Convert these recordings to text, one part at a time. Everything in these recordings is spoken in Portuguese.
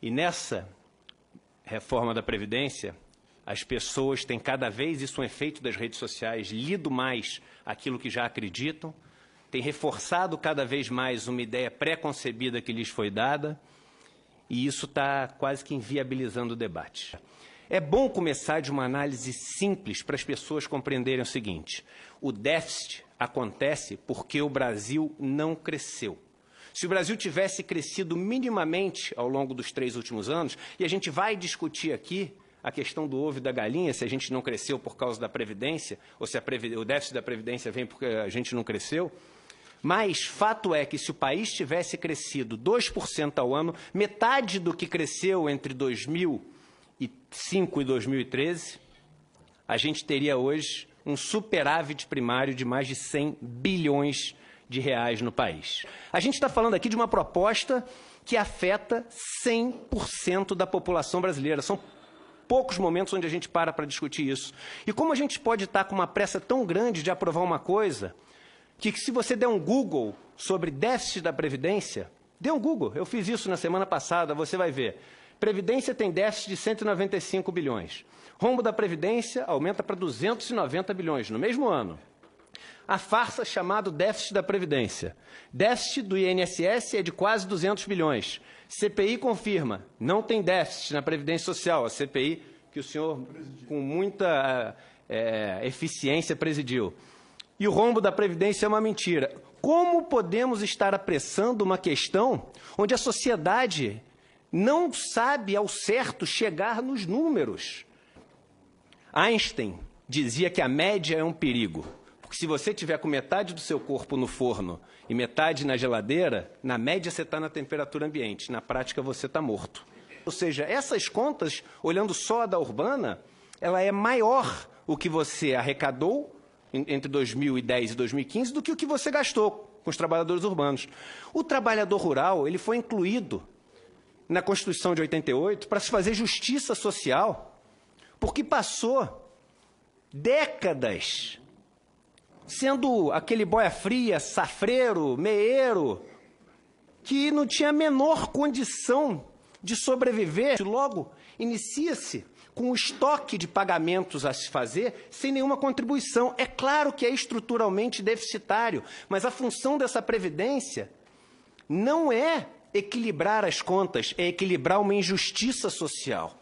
E nessa reforma da Previdência, as pessoas têm cada vez, isso é um efeito das redes sociais, lido mais aquilo que já acreditam, têm reforçado cada vez mais uma ideia pré-concebida que lhes foi dada, e isso está quase que inviabilizando o debate. É bom começar de uma análise simples para as pessoas compreenderem o seguinte: o déficit acontece porque o Brasil não cresceu. Se o Brasil tivesse crescido minimamente ao longo dos 3 últimos anos, e a gente vai discutir aqui a questão do ovo e da galinha, se a gente não cresceu por causa da Previdência, ou se o déficit da Previdência vem porque a gente não cresceu, mas fato é que se o país tivesse crescido 2% ao ano, metade do que cresceu entre 2005 e 2013, a gente teria hoje um superávit primário de mais de 100 bilhões de reais no país. A gente está falando aqui de uma proposta que afeta 100% da população brasileira. São poucos momentos onde a gente para discutir isso. E como a gente pode estar com uma pressa tão grande de aprovar uma coisa que, se você der um Google sobre déficit da Previdência, dê um Google, eu fiz isso na semana passada, você vai ver. Previdência tem déficit de 195 bilhões. Rombo da Previdência aumenta para 290 bilhões no mesmo ano. A farsa chamada déficit da Previdência. Déficit do INSS é de quase 200 bilhões. CPI confirma, não tem déficit na Previdência Social, a CPI que o senhor, com muita eficiência, presidiu. E o rombo da Previdência é uma mentira. Como podemos estar apressando uma questão onde a sociedade não sabe ao certo chegar nos números? Einstein dizia que a média é um perigo. Porque se você tiver com metade do seu corpo no forno e metade na geladeira, na média você está na temperatura ambiente, na prática você está morto. Ou seja, essas contas, olhando só a da urbana, ela é maior o que você arrecadou entre 2010 e 2015 do que o que você gastou com os trabalhadores urbanos. O trabalhador rural, ele foi incluído na Constituição de 88 para se fazer justiça social, porque passou décadas sendo aquele boia fria, safreiro, meeiro, que não tinha a menor condição de sobreviver. Logo, inicia-se com um estoque de pagamentos a se fazer sem nenhuma contribuição. É claro que é estruturalmente deficitário, mas a função dessa Previdência não é equilibrar as contas, é equilibrar uma injustiça social.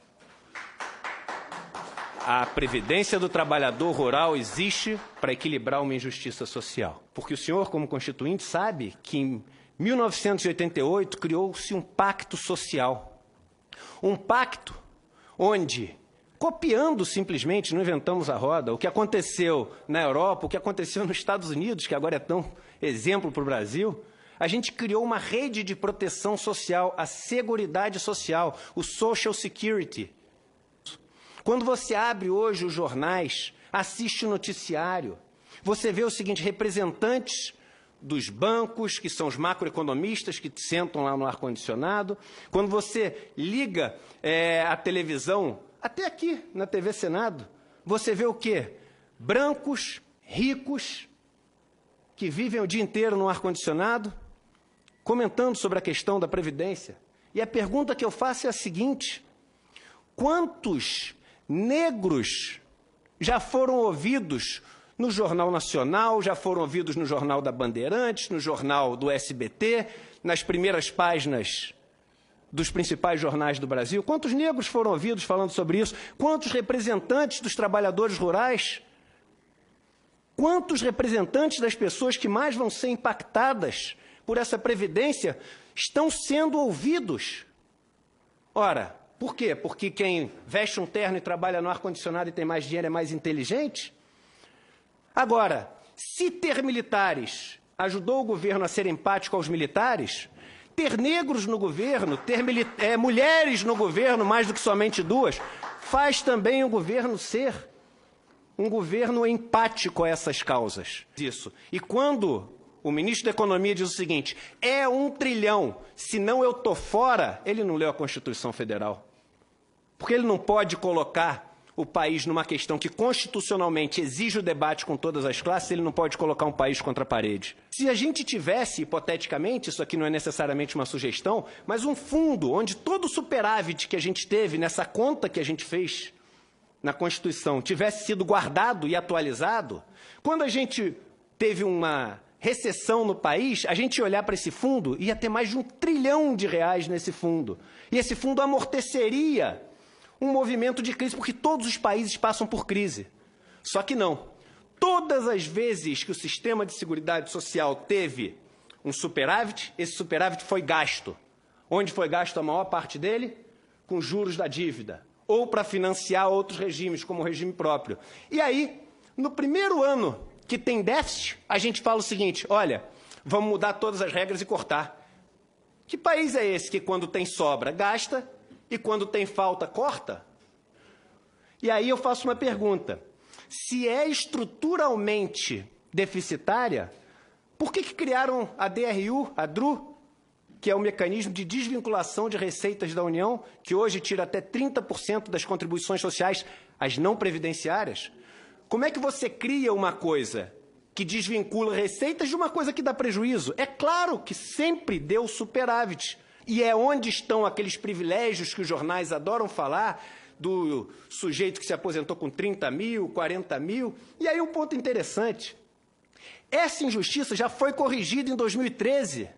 A Previdência do Trabalhador Rural existe para equilibrar uma injustiça social. Porque o senhor, como constituinte, sabe que em 1988 criou-se um pacto social. Um pacto onde, copiando simplesmente, não inventamos a roda, o que aconteceu na Europa, o que aconteceu nos Estados Unidos, que agora é tão exemplo para o Brasil, a gente criou uma rede de proteção social, a Seguridade Social, o Social Security. Quando você abre hoje os jornais, assiste o noticiário, você vê o seguinte: representantes dos bancos, que são os macroeconomistas que sentam lá no ar-condicionado. Quando você liga a televisão, até aqui na TV Senado, você vê o quê? Brancos, ricos, que vivem o dia inteiro no ar-condicionado, comentando sobre a questão da Previdência. E a pergunta que eu faço é a seguinte: quantos negros já foram ouvidos no Jornal Nacional, já foram ouvidos no Jornal da Bandeirantes, no Jornal do SBT, nas primeiras páginas dos principais jornais do Brasil? Quantos negros foram ouvidos falando sobre isso? Quantos representantes dos trabalhadores rurais? Quantos representantes das pessoas que mais vão ser impactadas por essa Previdência estão sendo ouvidos? Ora, por quê? Porque quem veste um terno e trabalha no ar-condicionado e tem mais dinheiro é mais inteligente? Agora, se ter militares ajudou o governo a ser empático aos militares, ter negros no governo, ter mulheres no governo, mais do que somente 2, faz também o governo ser um governo empático a essas causas. Isso. E quando o ministro da Economia diz o seguinte: é 1 trilhão, senão eu estou fora, ele não leu a Constituição Federal. Porque ele não pode colocar o país numa questão que constitucionalmente exige o debate com todas as classes, ele não pode colocar um país contra a parede. Se a gente tivesse, hipoteticamente, isso aqui não é necessariamente uma sugestão, mas um fundo onde todo o superávit que a gente teve nessa conta que a gente fez na Constituição tivesse sido guardado e atualizado, quando a gente teve uma recessão no país, a gente ia olhar para esse fundo e ia ter mais de R$1 trilhão nesse fundo. E esse fundo amorteceria um movimento de crise, porque todos os países passam por crise. Só que não. Todas as vezes que o sistema de seguridade social teve um superávit, esse superávit foi gasto. Onde foi gasto a maior parte dele? Com juros da dívida. Ou para financiar outros regimes, como o regime próprio. E aí, no primeiro ano que tem déficit, a gente fala o seguinte, olha, vamos mudar todas as regras e cortar. Que país é esse que quando tem sobra, gasta, e quando tem falta, corta? E aí eu faço uma pergunta. Se é estruturalmente deficitária, por que criaram a DRU, a DRU, que é o mecanismo de desvinculação de receitas da União, que hoje tira até 30% das contribuições sociais, as não previdenciárias? Como é que você cria uma coisa que desvincula receitas de uma coisa que dá prejuízo? É claro que sempre deu superávit. E é onde estão aqueles privilégios que os jornais adoram falar, do sujeito que se aposentou com 30 mil, 40 mil. E aí um ponto interessante. Essa injustiça já foi corrigida em 2013,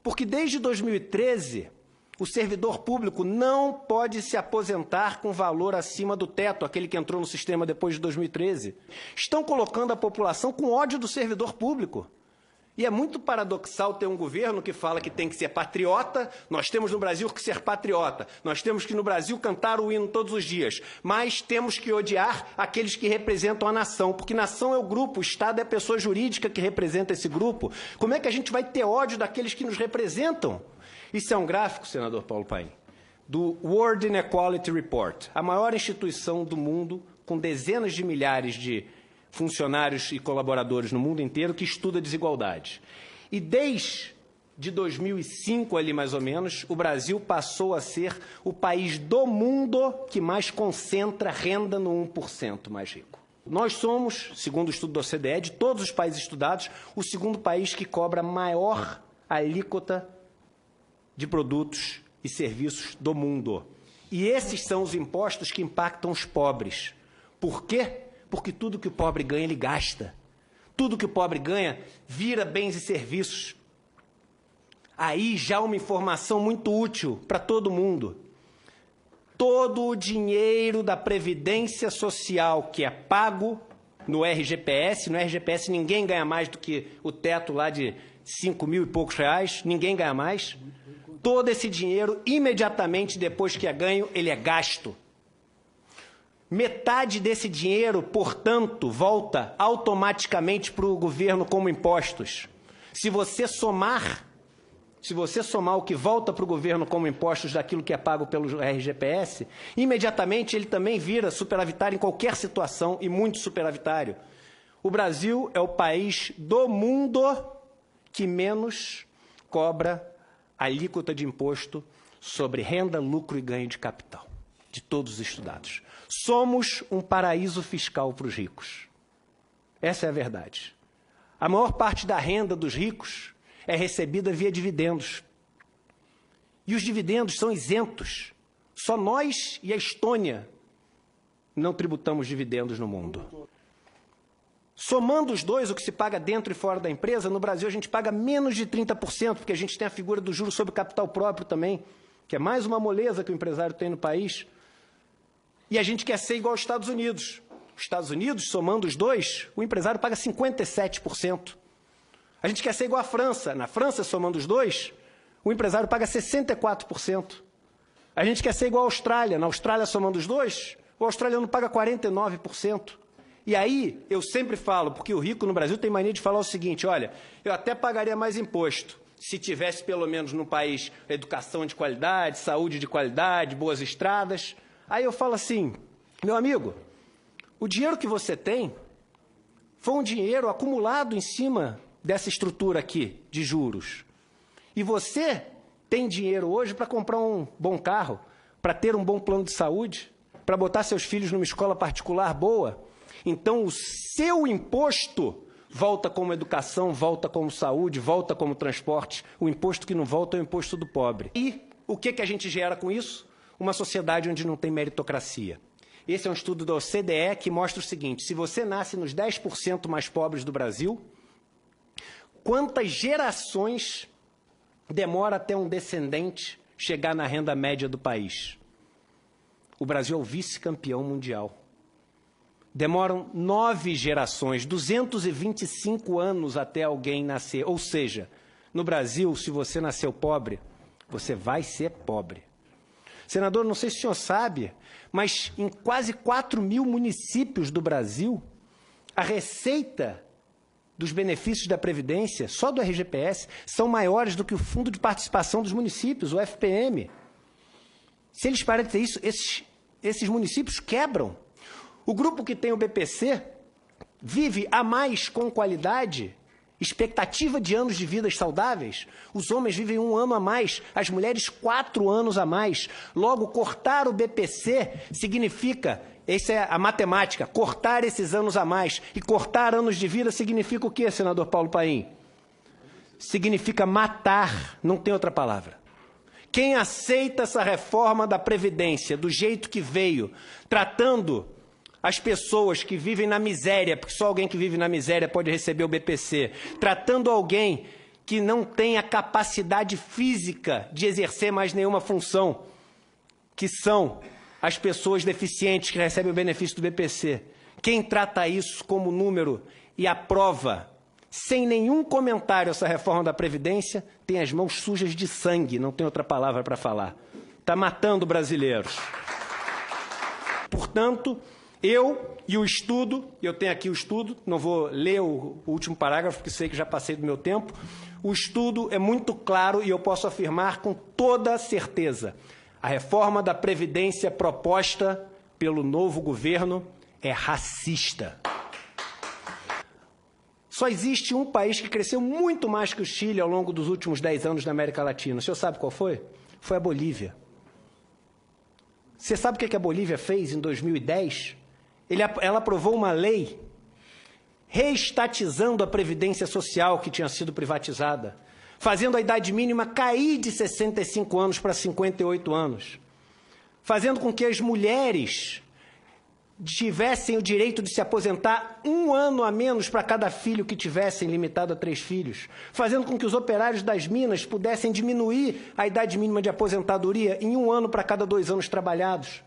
porque desde 2013 o servidor público não pode se aposentar com valor acima do teto, aquele que entrou no sistema depois de 2013. Estão colocando a população com ódio do servidor público. E é muito paradoxal ter um governo que fala que tem que ser patriota, nós temos no Brasil que ser patriota, nós temos que no Brasil cantar o hino todos os dias, mas temos que odiar aqueles que representam a nação, porque nação é o grupo, o Estado é a pessoa jurídica que representa esse grupo. Como é que a gente vai ter ódio daqueles que nos representam? Isso é um gráfico, senador Paulo Paim, do World Inequality Report, a maior instituição do mundo, com dezenas de milhares de funcionários e colaboradores no mundo inteiro que estuda desigualdade. E desde 2005, ali mais ou menos, o Brasil passou a ser o país do mundo que mais concentra renda no 1% mais rico. Nós somos, segundo o estudo da OCDE, de todos os países estudados, o segundo país que cobra maior alíquota de produtos e serviços do mundo. E esses são os impostos que impactam os pobres. Por quê? Porque tudo que o pobre ganha, ele gasta. Tudo que o pobre ganha, vira bens e serviços. Aí já uma informação muito útil para todo mundo. Todo o dinheiro da Previdência Social que é pago no RGPS ninguém ganha mais do que o teto lá de 5 mil e poucos reais, ninguém ganha mais. Todo esse dinheiro, imediatamente depois que é ganho, ele é gasto. Metade desse dinheiro, portanto, volta automaticamente para o governo como impostos. Se você somar o que volta para o governo como impostos daquilo que é pago pelo RGPS, imediatamente ele também vira superavitário em qualquer situação e muito superavitário. O Brasil é o país do mundo que menos cobra alíquota de imposto sobre renda, lucro e ganho de capital, de todos os estudados. Somos um paraíso fiscal para os ricos. Essa é a verdade. A maior parte da renda dos ricos é recebida via dividendos. E os dividendos são isentos. Só nós e a Estônia não tributamos dividendos no mundo. Somando os dois, o que se paga dentro e fora da empresa, no Brasil a gente paga menos de 30%, porque a gente tem a figura do juro sobre capital próprio também, que é mais uma moleza que o empresário tem no país. E a gente quer ser igual aos Estados Unidos. Os Estados Unidos, somando os dois, o empresário paga 57%. A gente quer ser igual à França. Na França, somando os dois, o empresário paga 64%. A gente quer ser igual à Austrália. Na Austrália, somando os dois, o australiano paga 49%. E aí, eu sempre falo, porque o rico no Brasil tem mania de falar o seguinte, olha, eu até pagaria mais imposto se tivesse, pelo menos no país, educação de qualidade, saúde de qualidade, boas estradas. Aí eu falo assim, meu amigo, o dinheiro que você tem foi um dinheiro acumulado em cima dessa estrutura aqui de juros. E você tem dinheiro hoje para comprar um bom carro, para ter um bom plano de saúde, para botar seus filhos numa escola particular boa, então o seu imposto volta como educação, volta como saúde, volta como transporte. O imposto que não volta é o imposto do pobre. E o que a gente gera com isso? Uma sociedade onde não tem meritocracia. Esse é um estudo da OCDE que mostra o seguinte: se você nasce nos 10% mais pobres do Brasil, quantas gerações demora até um descendente chegar na renda média do país? O Brasil é o vice-campeão mundial. Demoram 9 gerações, 225 anos até alguém nascer. Ou seja, no Brasil, se você nasceu pobre, você vai ser pobre. Senador, não sei se o senhor sabe, mas em quase 4 mil municípios do Brasil, a receita dos benefícios da Previdência, só do RGPS, são maiores do que o Fundo de Participação dos Municípios, o FPM. Se eles pararem de ter isso, esses municípios quebram. O grupo que tem o BPC vive a mais com qualidade, expectativa de anos de vida saudáveis. Os homens vivem 1 ano a mais, as mulheres 4 anos a mais. Logo, cortar o BPC significa, essa é a matemática, cortar esses anos a mais. E cortar anos de vida significa o quê, senador Paulo Paim? Significa matar, não tem outra palavra. Quem aceita essa reforma da Previdência do jeito que veio, tratando as pessoas que vivem na miséria, porque só alguém que vive na miséria pode receber o BPC, tratando alguém que não tem a capacidade física de exercer mais nenhuma função, que são as pessoas deficientes que recebem o benefício do BPC. Quem trata isso como número e aprova, sem nenhum comentário, essa reforma da Previdência, tem as mãos sujas de sangue, não tem outra palavra para falar. Está matando brasileiros. Portanto, eu e o estudo, eu tenho aqui o estudo, não vou ler o último parágrafo, porque sei que já passei do meu tempo. O estudo é muito claro e eu posso afirmar com toda certeza: a reforma da Previdência proposta pelo novo governo é racista. Só existe um país que cresceu muito mais que o Chile ao longo dos últimos 10 anos na América Latina. O senhor sabe qual foi? Foi a Bolívia. Você sabe o que a Bolívia fez em 2010? Ela aprovou uma lei reestatizando a Previdência Social que tinha sido privatizada, fazendo a idade mínima cair de 65 anos para 58 anos, fazendo com que as mulheres tivessem o direito de se aposentar 1 ano a menos para cada filho que tivessem, limitado a 3 filhos, fazendo com que os operários das minas pudessem diminuir a idade mínima de aposentadoria em 1 ano para cada 2 anos trabalhados.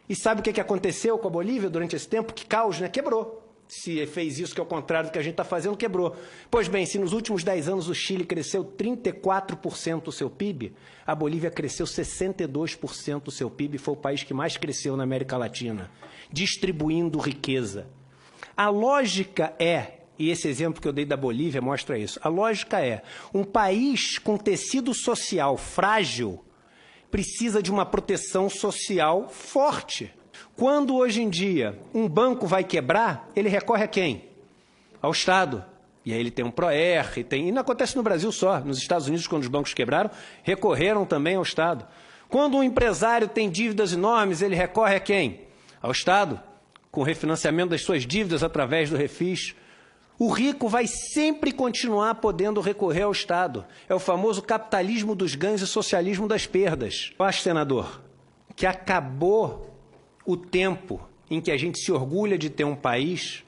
E sabe o que aconteceu com a Bolívia durante esse tempo? Que caos, né? Quebrou. Se fez isso, que é o contrário do que a gente está fazendo, quebrou. Pois bem, se nos últimos 10 anos o Chile cresceu 34% o seu PIB, a Bolívia cresceu 62% o seu PIB, foi o país que mais cresceu na América Latina, distribuindo riqueza. A lógica é, e esse exemplo que eu dei da Bolívia mostra isso, a lógica é, um país com tecido social frágil precisa de uma proteção social forte. Quando, hoje em dia, um banco vai quebrar, ele recorre a quem? Ao Estado. E aí ele tem um PROER, e não acontece no Brasil só. Nos Estados Unidos, quando os bancos quebraram, recorreram também ao Estado. Quando um empresário tem dívidas enormes, ele recorre a quem? Ao Estado, com o refinanciamento das suas dívidas através do refis. O rico vai sempre continuar podendo recorrer ao Estado. É o famoso capitalismo dos ganhos e socialismo das perdas. Eu acho, senador, que acabou o tempo em que a gente se orgulha de ter um país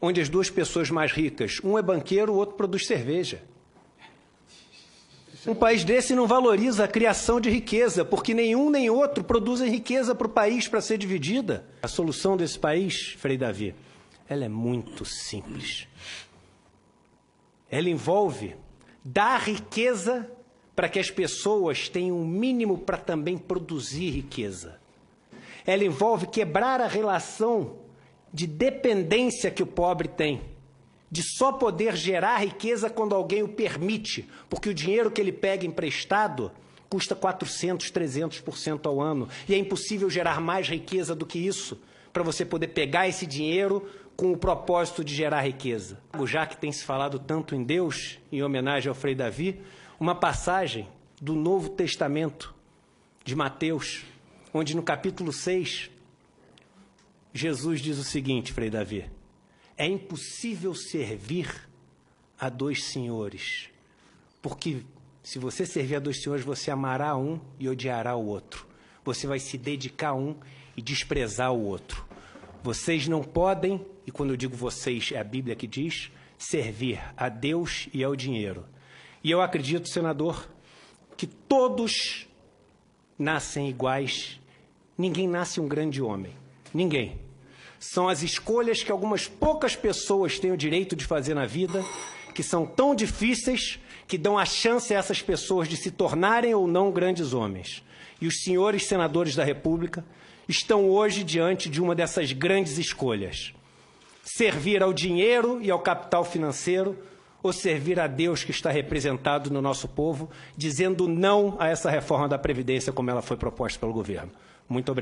onde as 2 pessoas mais ricas, um é banqueiro, o outro produz cerveja. Um país desse não valoriza a criação de riqueza, porque nenhum nem outro produzem riqueza para o país para ser dividida. A solução desse país, Frei Davi, ela é muito simples. Ela envolve dar riqueza para que as pessoas tenham um mínimo para também produzir riqueza. Ela envolve quebrar a relação de dependência que o pobre tem, de só poder gerar riqueza quando alguém o permite, porque o dinheiro que ele pega emprestado custa 400%, 300% ao ano, e é impossível gerar mais riqueza do que isso, para você poder pegar esse dinheiro com o propósito de gerar riqueza. Já que tem se falado tanto em Deus, em homenagem ao Frei Davi, uma passagem do Novo Testamento de Mateus, onde no capítulo 6, Jesus diz o seguinte, Frei Davi: é impossível servir a dois senhores, porque se você servir a dois senhores, você amará um e odiará o outro. Você vai se dedicar a um e desprezar o outro. Vocês não podem, e quando eu digo vocês, é a Bíblia que diz, servir a Deus e ao dinheiro. E eu acredito, senador, que todos nascem iguais. Ninguém nasce um grande homem. Ninguém. São as escolhas que algumas poucas pessoas têm o direito de fazer na vida, que são tão difíceis, que dão a chance a essas pessoas de se tornarem ou não grandes homens. E os senhores senadores da República estão hoje diante de uma dessas grandes escolhas: servir ao dinheiro e ao capital financeiro, ou servir a Deus que está representado no nosso povo, dizendo não a essa reforma da Previdência como ela foi proposta pelo governo. Muito obrigado.